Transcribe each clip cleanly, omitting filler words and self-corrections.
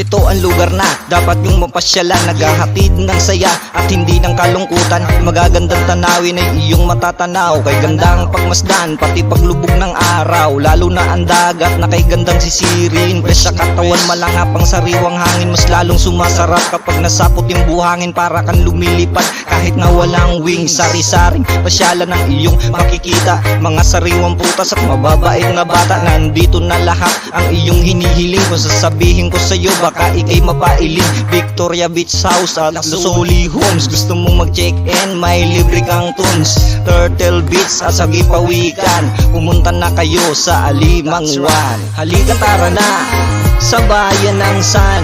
Ito ang lugar na dapat yung mapasyalan, naghahatid ng saya at hindi ng kalungkutan. Magagandang tanawin ay iyong matatanaw, kay gandang pagmasdan pati paglubog ng araw. Lalo na ang dagat na kay gandang sisirin, fresh sa katawan, malangap ang sariwang hangin. Mas lalong sumasarap kapag nasapot yung buhangin, para kang lumilipad kahit na walang wings. Sari-saring pasyalan ng iyong makikita, mga sariwang prutas at mababait na bata. Nandito na lahat ang iyong hinihiling, kung sasabihin ko sa'yo baka ikay mapailing. Victoria Beach House at Lusoli Homes, gusto mong mag-check-in may libre kang tunes. Turtle Beach at Sagipawikan, pumunta na kayo sa Alimangwan. Halika tara na sa bayan ng San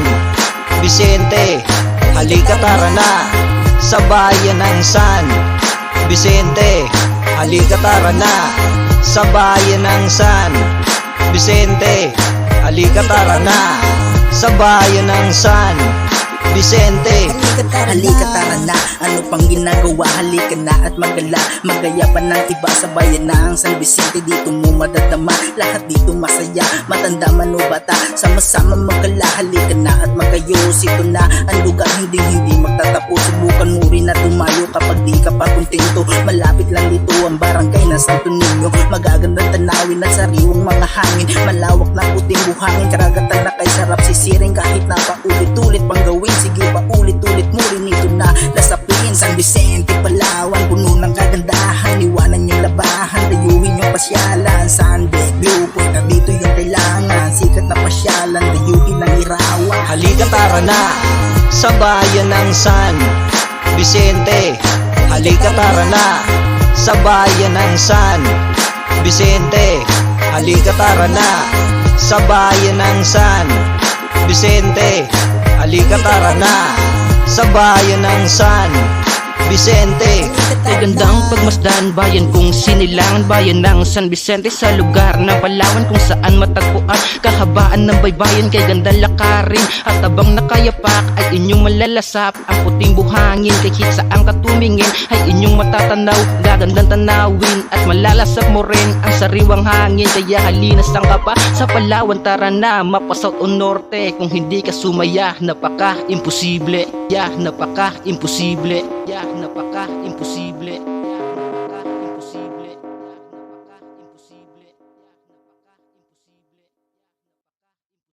Vicente, halika tara na sa bayan ng San Vicente, halika tara na sa bayan ng San Vicente, halika tara na sa bayan ng San Vicente. Halika tara na, ano pang ginagawa? Halika na at magala, magaya pa ng iba sa bayan ng San Vicente. Dito mo madadama, lahat dito masaya, matanda man o bata, sama-sama magala. Halika na at magayos, ito na ang lugar hindi magtatapos. Subukan mo rin na tumayo kapag di ka pa kontento. Malapit lang dito ang barangay na Santo Niño, magagandang tanawin at sariwang mga hangin. Malawak na puting buhangin, karagatan na kay sarap sisiring. Kahit na paulit-ulit pang gawin, sige pa ulit-ulit mo rin ito na lasapin. San Vicente, Palawan, puno ng kagandahan, iwanan yung labahan, dayuhin yung pasyalan. Sunday viewpoint na dito yung kailangan, sikat na pasyalan, dayuhin ang irawan. Halika tara na sa bayan ng San Vicente, halika tara na sa bayan ng San Vicente, halika tara na sa bayan ng San Vicente, halika tara na sa bayan ng San Vicente. Magandang pagmasdan, bayan kong sinilangan, bayan ng San Vicente, sa lugar ng Palawan kung saan matagpuan kahabaan ng baybayin, kay gandang lakarin at abang nakayapak ay inyong malalasap ang puting buhangin. Kay hit saan ka tumingin ay inyong matatanaw, gagandang tanawin at malalasap mo rin ang sariwang hangin. Kaya halinasan ka pa sa Palawan, tara na mapa-south o norte. Kung hindi ka sumaya, napaka-imposible, napaka-imposible, napaka-imposible.